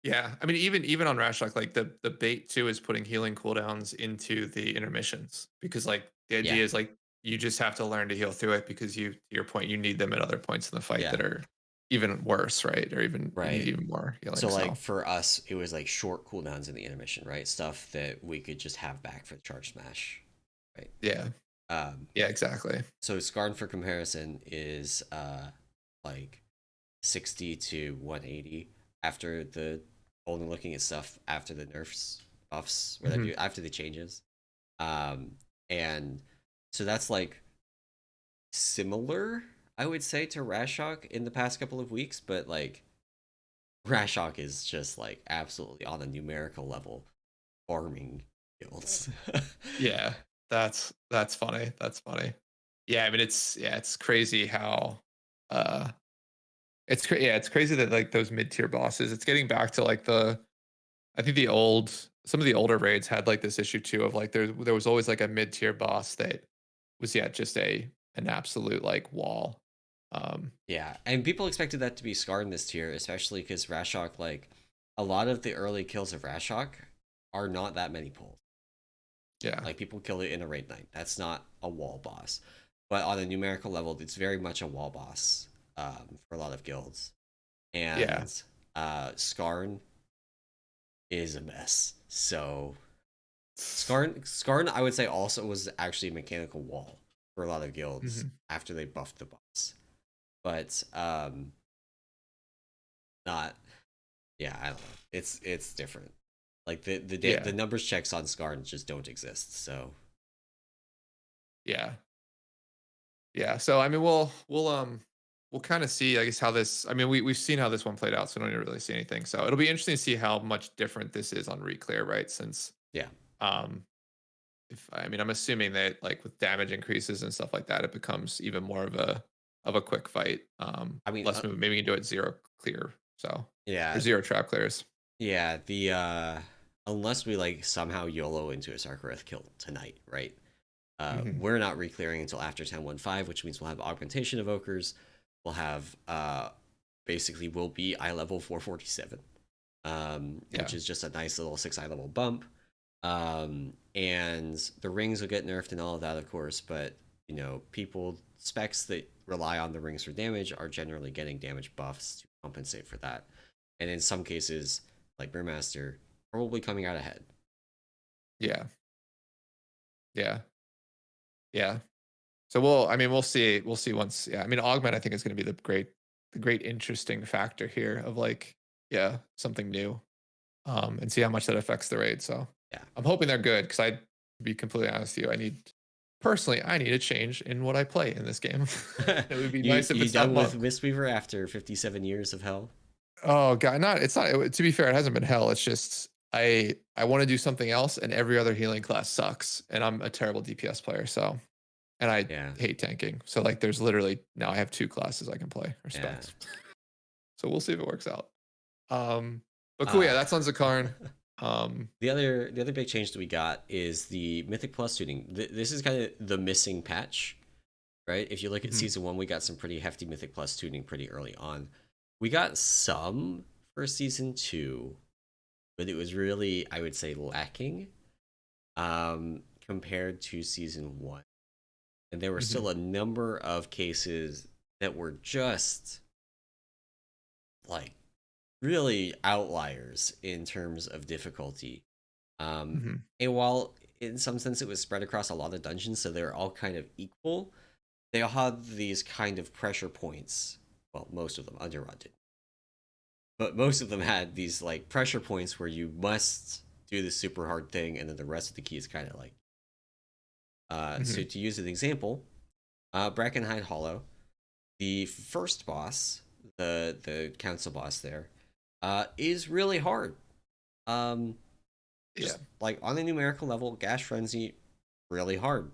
Yeah, I mean, even on Rashok, like the bait too is putting healing cooldowns into the intermissions because like the Yeah, idea is like you just have to learn to heal through it because to your point, you need them at other points in the fight yeah, that are even worse, right? Or even you need right. even more healing. So like So for us, it was like short cooldowns in the intermission, right? Stuff that we could just have back for the charge smash, right? yeah, Um, yeah, exactly. so Skarn for comparison is like 60 to 180 after the only looking at stuff after the nerfs buffs, whatever hmm after the changes. Um, and so that's like similar, I would say, to Rashok in the past couple of weeks, but like Rashok is just like absolutely on a numerical level farming guilds. Yeah, that's funny. That's funny. Yeah, I mean it's crazy how it's crazy that like those mid-tier bosses, it's getting back to like I think some of the older raids had like this issue too of like there was always like a mid-tier boss that was just an absolute like wall. Um Yeah, and people expected that to be Zskarn this tier, especially because Rashok, like a lot of the early kills of Rashok are not that many pulls. yeah. Like people kill it in a raid night. That's not a wall boss. But on a numerical level, it's very much a wall boss for a lot of guilds. Yeah. And Zskarn is a mess. So Zskarn, I would say, also was actually a mechanical wall for a lot of guilds Mhm. after they buffed the boss. But not, yeah, I don't know. It's different. Like the Yeah. numbers checks on Zskarn just don't exist. So Yeah. Yeah. So I mean we'll kind of see I guess how this I mean we've seen how this one played out, so we don't really see anything. So it'll be interesting to see how much different this is on Reclear, right? Since yeah, um if I mean I'm assuming that like with damage increases and stuff like that, it becomes even more of a quick fight. I mean, Less move, maybe you can do it zero clear, so or yeah, zero trap clears. yeah. The unless we like somehow YOLO into a Sarkareth kill tonight, right? Hmm. We're not re-clearing until after 10-1-5, which means we'll have augmentation evokers. We'll have basically will be eye level 447, Yeah. which is just a nice little 6 eye level bump. And the rings will get nerfed and all of that, of course, but you know, people specs that rely on the rings for damage are generally getting damage buffs to compensate for that. And in some cases, like Brewmaster, probably coming out ahead. Yeah. Yeah. Yeah. So I mean, we'll see once. Yeah, I mean, augment I think is going to be the great interesting factor here of like, yeah, something new, and see how much that affects the raid. So Yeah. I'm hoping they're good because to be completely honest with you, I need a change in what I play in this game. It would be you nice if you it's not done with monk. Mistweaver after 57 years of hell? Oh god, it's not. To be fair, it hasn't been hell. It's just I want to do something else, and every other healing class sucks, and I'm a terrible DPS player. So and I Yeah. hate tanking. So like there's literally now I have two classes I can play or Yeah. specs. So we'll see if it works out. But cool, yeah, Uh, that's on Zskarn. Um, the other big change that we got is the Mythic Plus tuning. This is kind of the missing patch, right? If you look at mhm, season 1, we got some pretty hefty Mythic Plus tuning pretty early on. We got some for season 2, but it was really, I would say, lacking compared to season 1. And there were mhm, still a number of cases that were just like really outliers in terms of difficulty. Um, mhm. and while in some sense it was spread across a lot of dungeons, so they're all kind of equal, they all had these kind of pressure points. Well, most of them, Underrun did, but most of them had these like pressure points where you must do this super hard thing, and then the rest of the key is kind of like. So Mhm. to use an example, Brackenhide Hollow, the first boss, the council boss there, is really hard. Um, Yeah. just like on a numerical level, Gash Frenzy, really hard.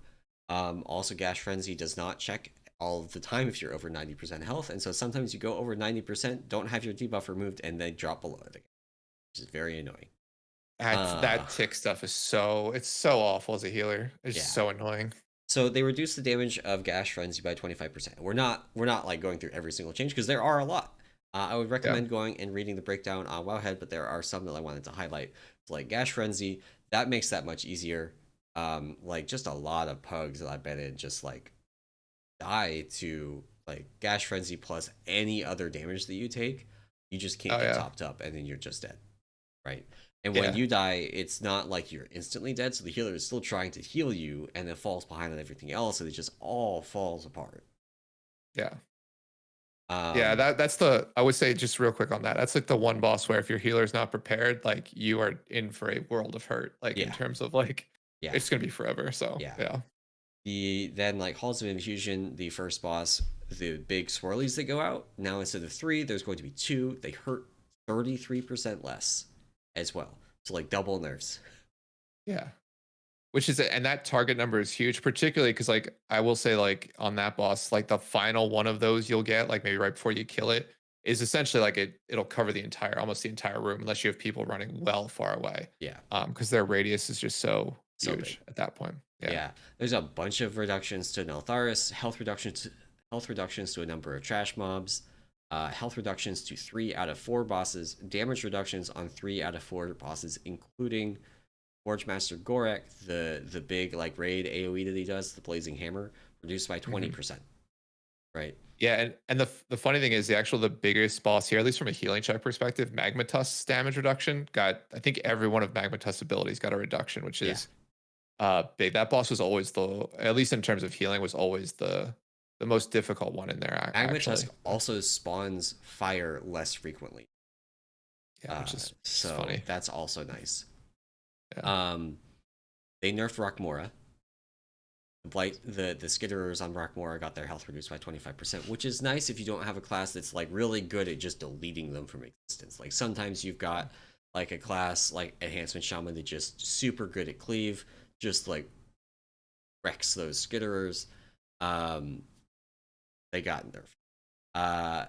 Also, Gash Frenzy does not check all of the time if you're over 90% health, and so sometimes you go over 90%, don't have your debuff removed, and then drop below it again, which is very annoying. That tick stuff is it's so awful as a healer. It's Yeah. so annoying. So they reduce the damage of Gash Frenzy by 25%. We're not like going through every single change because there are a lot. I would Yeah. recommend going and reading the breakdown on Wowhead, but there are some that I wanted to highlight. So like Gash Frenzy, that makes that much easier. Like just a lot of pugs that I bet in just like die to like Gash Frenzy plus any other damage that you take. You just can't Oh get yeah. topped up, and then you're just dead, right? And when Yeah. you die, it's not like you're instantly dead, so the healer is still trying to heal you, and it falls behind on everything else, and it just all falls apart. Yeah. Yeah, Um, that's the I would say just real quick on that. That's like the one boss where if your healer's not prepared, like you are in for a world of hurt. Like in yeah, terms of like yeah, it's gonna be forever. So yeah. yeah. Then like Halls of Infusion, the first boss, the big swirlies that go out. Now instead of 3, there's going to be 2. They hurt 33% less as well. So like double nerfs. Yeah. Which is, and that target number is huge, particularly because like I will say like on that boss, like the final one of those you'll get, like maybe right before you kill it, is essentially like it'll cover the entire, almost the entire room, unless you have people running well far away. Yeah. Because their radius is just so So huge big. at that point. Yeah. Yeah. There's a bunch of reductions to Neltharis, health reductions to a number of trash mobs, health reductions to 3 out of 4 bosses, damage reductions on 3 out of 4 bosses, including Forge Master Gorek, the big like raid AoE that he does, the Blazing Hammer, reduced by 20%. Right. Yeah, and the funny thing is the biggest boss here, at least from a healing check perspective, Magmatusk's damage reduction got, I think every one of Magmatusk's abilities got a reduction, which is big. That boss was always at least in terms of healing, was always the most difficult one in there. Magmatusk also spawns fire less frequently. Yeah, which is so funny. That's also nice. Yeah. They nerfed Rockmora. The skitterers on Rockmora got their health reduced by 25%, which is nice if you don't have a class that's like really good at just deleting them from existence. Like sometimes you've got like a class like Enhancement Shaman that just super good at cleave, just like wrecks those skitterers. They got nerfed.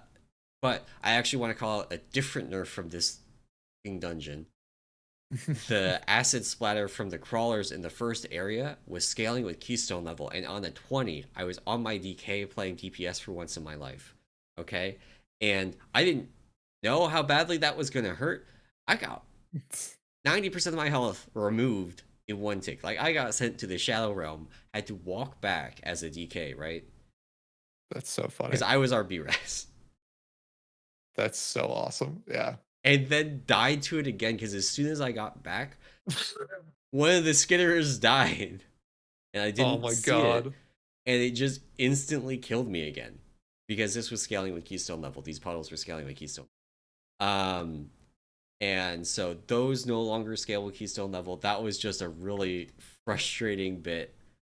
But I actually want to call out a different nerf from this dungeon. The acid splatter from the crawlers in the first area was scaling with keystone level, and on a 20 I was on my DK playing DPS for once in my life. Okay, and I didn't know how badly that was gonna hurt. I got 90% of my health removed in one tick. Like I got sent to the Shadow Realm, had to walk back as a DK, right? That's so funny because I was RB res. That's so awesome. Yeah. And then died to it again because as soon as I got back, one of the skitterers died, and I didn't see it, and it just instantly killed me again because this was scaling with keystone level. These puddles were scaling with keystone. And so those no longer scale with keystone level. That was just a really frustrating bit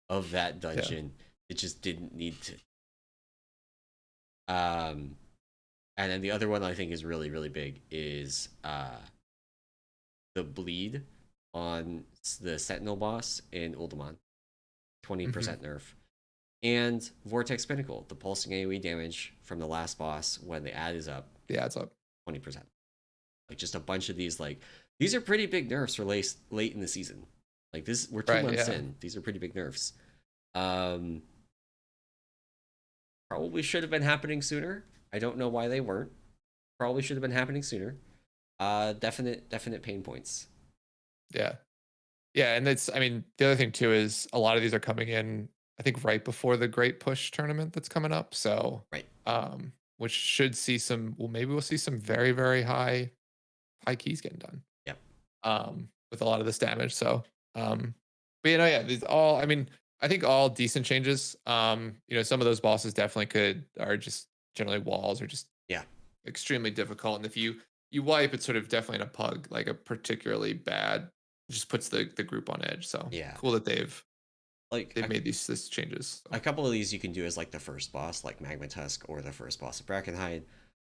of that dungeon. It just didn't need to. And then the other one I think is really, really big is the bleed on the Sentinel boss in Uldaman. 20% nerf. And Vortex Pinnacle, the pulsing AoE damage from the last boss when the ad is up. The ad's up. 20%. Like just a bunch of these, like, these are pretty big nerfs for late in the season. Like this, we're 2 months in. These are pretty big nerfs. Probably should have been happening sooner. I don't know why they weren't. Probably should have been happening sooner. Definite pain points. Yeah. Yeah, and it's, I mean, the other thing too is a lot of these are coming in, I think, right before the Great Push tournament that's coming up. So, right. Which should see some, well, maybe we'll see some very, very high keys getting done. Yep. With a lot of this damage. So, but you know, yeah, these all, I mean, I think all decent changes. You know, some of those bosses definitely are just generally walls or just extremely difficult. And if you wipe, it's sort of definitely in a pug, like a particularly bad, just puts the group on edge. So cool that they've made these changes. So. A couple of these you can do as like the first boss, like Magmatusk, or the first boss of Brackenhide.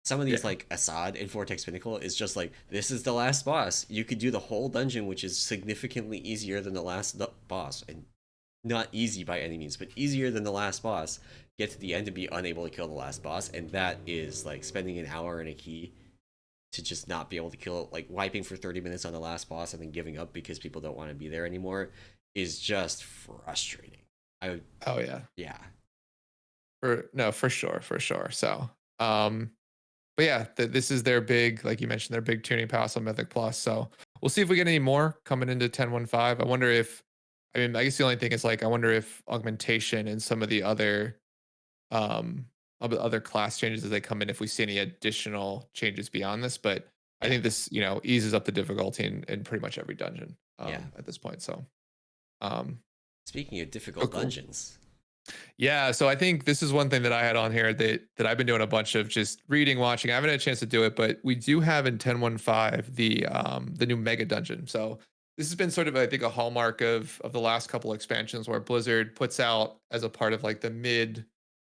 Some of these, like Assad in Vortex Pinnacle, is just like, this is the last boss. You could do the whole dungeon, which is significantly easier than the last boss. And not easy by any means, but easier than the last boss. Get to the end and be unable to kill the last boss. And that is like spending an hour in a key to just not be able to kill it. Like wiping for 30 minutes on the last boss and then giving up because people don't want to be there anymore is just frustrating. Yeah. For sure. So, but yeah, this is their big, like you mentioned, their big tuning pass on Mythic Plus. So we'll see if we get any more coming into 10.1.5. I wonder if, I mean, I guess the only thing is like, I wonder if Augmentation and some of the other class changes as they come in, if we see any additional changes beyond this. But I think this, you know, eases up the difficulty in pretty much every dungeon at this point. So, speaking of difficult dungeons. Yeah, so I think this is one thing that I had on here that I've been doing a bunch of just reading, watching. I haven't had a chance to do it, but we do have in 10.1.5 the new mega dungeon. So this has been sort of, I think, a hallmark of the last couple expansions where Blizzard puts out as a part of like the mid,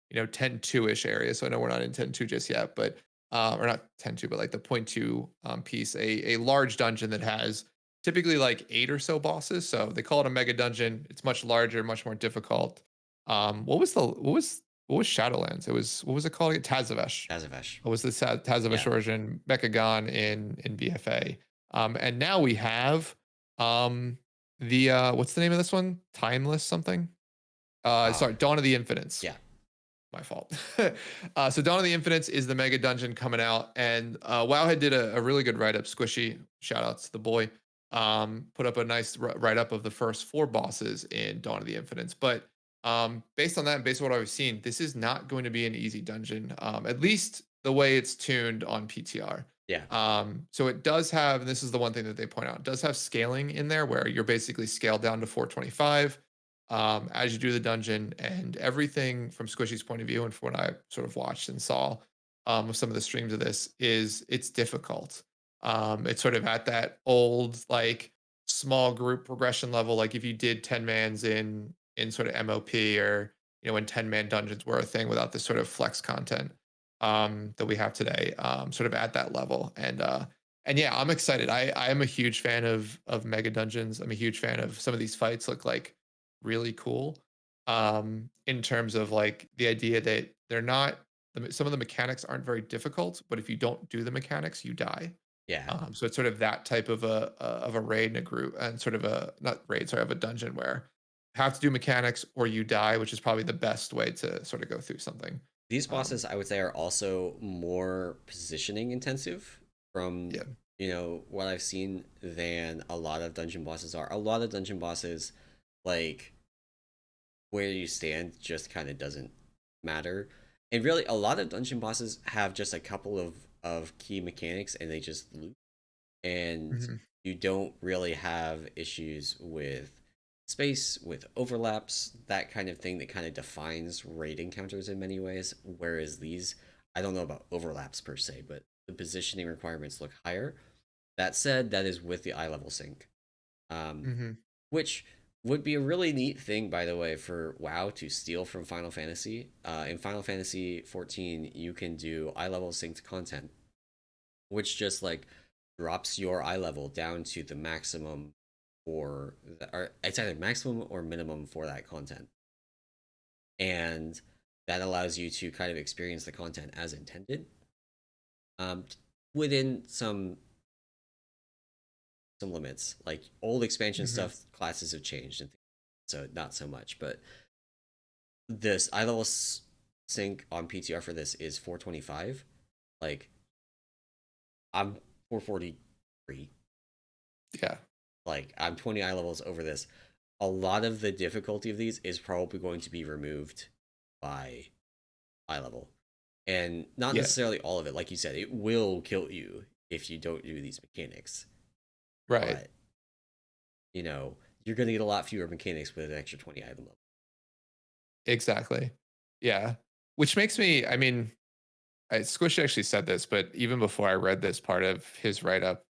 you know, 10.2-ish area. So I know we're not in 10.2 just yet, but or not 10-2, but like the 0.2 piece, a large dungeon that has typically like 8 or so bosses. So they call it a mega dungeon. It's much larger, much more difficult. What was Shadowlands? It was, what was it called? Tazavesh. Tazavesh. What was the Tazavesh Yeah. version? Mechagon in BFA. And now we have the what's the name of this one? Timeless something. Sorry, Dawn of the Infinites. Yeah. My fault. So Dawn of the Infinites is the mega dungeon coming out, and Wowhead did a really good write up. Squishy, shout outs to the boy. Put up a nice write up of the first 4 bosses in Dawn of the Infinites. But based on that, and based on what I've seen, this is not going to be an easy dungeon. At least the way it's tuned on PTR. Yeah. So it does have, and this is the one thing that they point out, it does have scaling in there where you're basically scaled down to 425 as you do the dungeon, and everything from Squishy's point of view and from what I sort of watched and saw with some of the streams of this is it's difficult. It's sort of at that old like small group progression level, like if you did 10 mans in sort of MOP, or when 10-man dungeons were a thing without this sort of flex content that we have today, sort of at that level. And yeah, I'm excited. I am a huge fan of mega dungeons. I'm a huge fan of some of these fights look like really cool in terms of like the idea that they're not, some of the mechanics aren't very difficult, but if you don't do the mechanics you die. Yeah. So it's sort of that type of a raid in a group, and sort of a, not raid, sorry, of a dungeon where you have to do mechanics or you die, which is probably the best way to sort of go through something. These bosses, I would say, are also more positioning intensive from Yeah. what I've seen than a lot of dungeon bosses are. A lot of dungeon bosses, like where you stand, just kind of doesn't matter. And really, a lot of dungeon bosses have just a couple of key mechanics, and they just loop. And Mhm. you don't really have issues with space, with overlaps, that kind of thing that kind of defines raid encounters in many ways. Whereas these, I don't know about overlaps per se, but the positioning requirements look higher. That said, that is with the eye level sync, Mhm. which would be a really neat thing, by the way, for WoW to steal from Final Fantasy. In Final Fantasy 14, you can do eye level synced content, which just like drops your eye level down to the maximum for or it's either maximum or minimum for that content, and that allows you to kind of experience the content as intended, um, within some limits. Like old expansion Mhm. stuff, classes have changed, and so not so much. But this eye level sync on PTR for this is 425. Like I'm 443. Yeah. Like I'm 20 eye levels over this. A lot of the difficulty of these is probably going to be removed by eye level, and not Yeah. necessarily all of it. Like you said, it will kill you if you don't do these mechanics, Right. but you're gonna get a lot fewer mechanics with an extra 20 item level. Exactly. Yeah. Which makes me, I mean, Squish actually said this, but even before I read this part of his write up,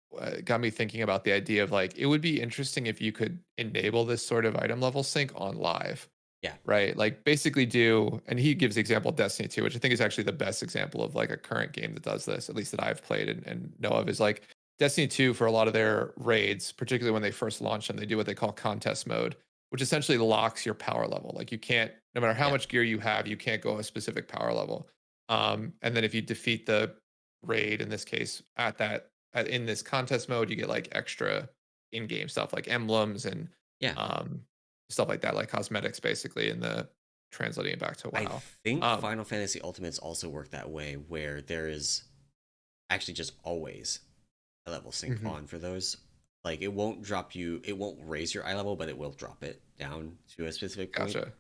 got me thinking about the idea of like, it would be interesting if you could enable this sort of item level sync on live, Yeah. right? Like basically do, and he gives the example of Destiny 2, which I think is actually the best example of like a current game that does this, at least that I've played and know of, is like Destiny 2 for a lot of their raids, particularly when they first launch them, they do what they call contest mode, which essentially locks your power level. Like you can't, no matter how Yeah. much gear you have, you can't go a specific power level. And then if you defeat the raid in this case in this contest mode, you get like extra in-game stuff like emblems and Yeah. um, stuff like that, like cosmetics, basically, in the translating it back to I WoW. think Final Fantasy Ultimates also work that way, where there is actually just always a level sync Mhm. on for those. Like it won't raise your eye level, but it will drop it down to a specific point. Gotcha.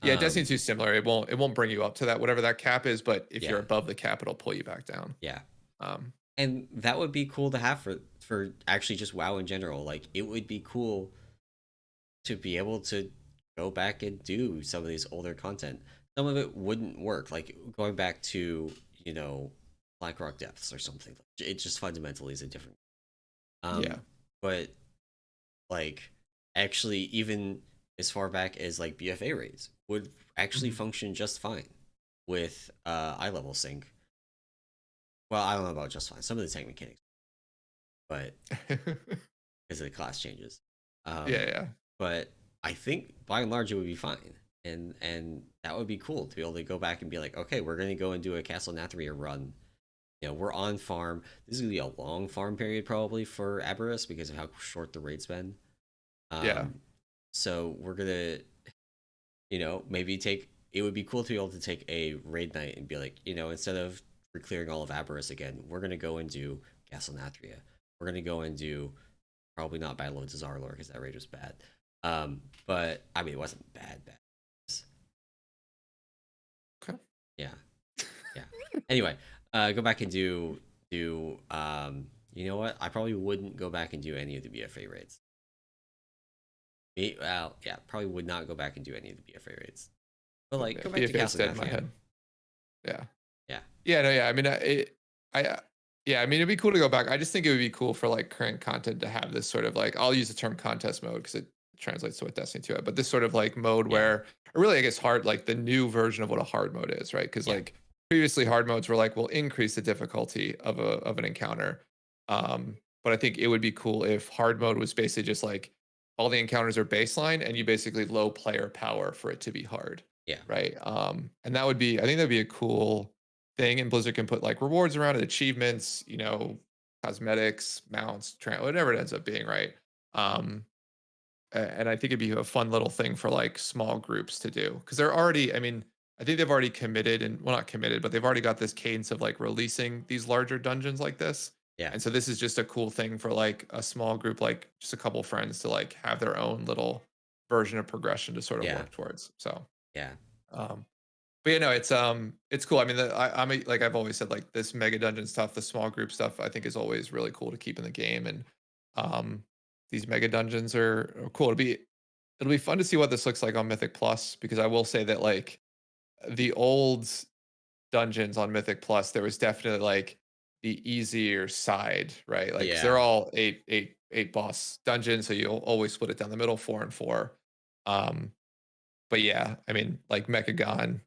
Yeah, Destiny Um, 2 is similar. It won't bring you up to that whatever that cap is, but if you're yeah, above the cap, it'll pull you back down. yeah, Um, and that would be cool to have for actually just WoW in general. Like it would be cool to be able to go back and do some of these older content. Some of it wouldn't work, like going back to Blackrock Depths or something. It just fundamentally is a different. yeah. Um, but like actually even as far back as like BFA raids would actually Mhm. function just fine with eye level sync. Well, I don't know about just fine. Some of the tank mechanics, but because of the class changes. Yeah, yeah. But I think by and large it would be fine, and that would be cool to be able to go back and be like, okay, we're gonna go and do a Castle Nathria run. You know, we're on farm. This is gonna be a long farm period probably for Aberrus because of how short the raid's been. Yeah. So we're gonna, you know, maybe take. It would be cool to be able to take a raid night and be like, you know, instead of clearing all of Aberrus again, we're gonna go and do Castle Nathria. We're gonna go and do probably not Battle of Zskarn because that raid was bad. But I mean, it wasn't bad. Okay. Yeah, yeah. Anyway, go back and do. You know what? I probably wouldn't go back and do any of the BFA raids. Well, yeah, probably would not go back and do any of the BFA raids. But like, go back to BFA's Castle dead in my Nathria. head. Yeah. Yeah. Yeah, no, yeah. I mean, yeah, I mean, it'd be cool to go back. I just think it would be cool for like current content to have this sort of like, I'll use the term contest mode because it translates to what Destiny 2 had, but this sort of like mode where, or really, I guess hard, like the new version of what a hard mode is, right? Because like previously hard modes were like, we'll increase the difficulty of an encounter. But I think it would be cool if hard mode was basically just like all the encounters are baseline and you basically low player power for it to be hard. Yeah. Right. And that would be, I think that'd be a cool thing. And Blizzard can put like rewards around it, achievements, you know, cosmetics, mounts, whatever it ends up being, right? And I think it'd be a fun little thing for like small groups to do because they're already, I mean, I think they've already committed and well, not committed, but they've already got this cadence of like releasing these larger dungeons like this. Yeah. And so this is just a cool thing for like a small group, like just a couple friends to like have their own little version of progression to sort of work towards. So yeah. But you know, it's cool. I mean, I'm like I've always said, like this mega dungeon stuff, the small group stuff, I think is always really cool to keep in the game. And these mega dungeons are cool. It'll be fun to see what this looks like on Mythic Plus because I will say that like the old dungeons on Mythic Plus, there was definitely like the easier side, right? Like 'cause they're all eight boss dungeons, so you'll always split it down the middle, 4 and 4. But yeah, I mean, like Mechagon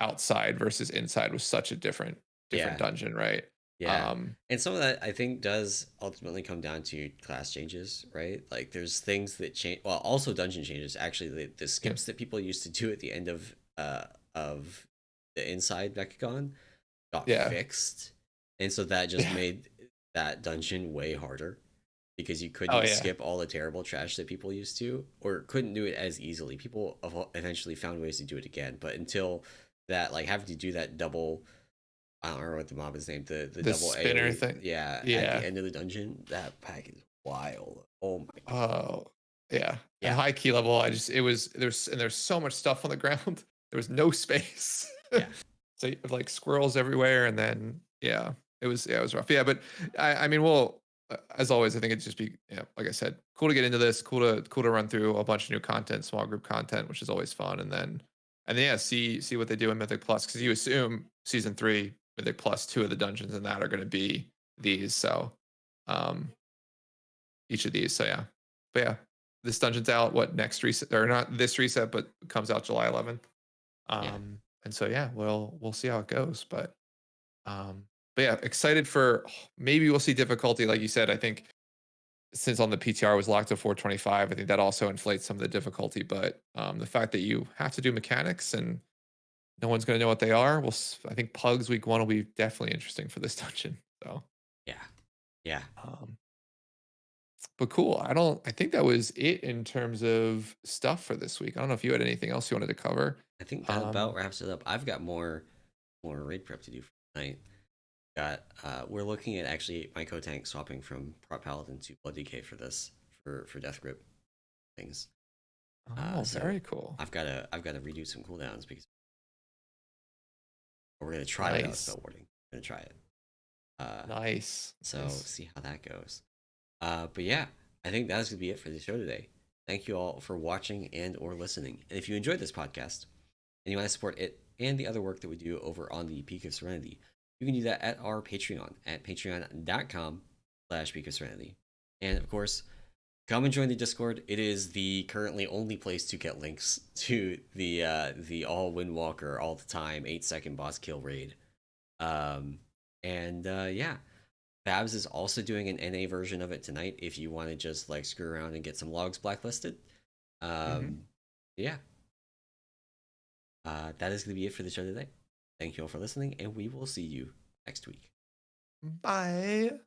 outside versus inside was such a different dungeon, right? Yeah. And some of that I think does ultimately come down to class changes, right? Like there's things that change, well, also dungeon changes. Actually, the skips that people used to do at the end of the inside Mechagon got fixed. And so that just made that dungeon way harder because you couldn't skip all the terrible trash that people used to, or couldn't do it as easily. People eventually found ways to do it again, but until that, like having to do that double, I don't remember what the mob is named, the double spinner AoE, thing. at the end of the dungeon. That pack is wild. Oh my god. Oh yeah. At high key level, there's so much stuff on the ground. There was no space. So you have like squirrels everywhere, and then it was rough. Yeah, but I mean, we'll as always, I think it'd just be like I said, cool to get into this, cool to run through a bunch of new content, small group content, which is always fun, and then see what they do in Mythic Plus because you assume season 3 Mythic Plus 2 of the dungeons and that are going to be these. So each of these. So yeah, but yeah, this dungeon's out. What next reset or not this reset, but comes out July 11th. And so yeah, we'll see how it goes. But yeah, excited for maybe we'll see difficulty. Like you said, I think since on the PTR was locked to 425, I think that also inflates some of the difficulty. But the fact that you have to do mechanics and no one's going to know what they are, I think Pugs week 1 will be definitely interesting for this dungeon. So yeah. But cool. I think that was it in terms of stuff for this week. I don't know if you had anything else you wanted to cover. I think that about wraps it up. I've got more raid prep to do for tonight. We're looking at actually my co-tank swapping from Prop Paladin to Blood DK for this for Death Grip things. So very cool. I've got to redo some cooldowns because we're gonna try it out spell warding. We're gonna try it. Nice. So see how that goes. But yeah, I think that's gonna be it for the show today. Thank you all for watching and or listening. And if you enjoyed this podcast and you want to support it and the other work that we do over on the Peak of Serenity, you can do that at our Patreon at patreon.com/Peak of Serenity. And of course, come and join the Discord. It is the currently only place to get links to the all Windwalker all the time 8-second boss kill raid. And yeah, Babs is also doing an NA version of it tonight if you want to just like screw around and get some logs blacklisted. Mhm. Yeah, that is going to be it for the show today. Thank you all for listening, and we will see you next week. Bye.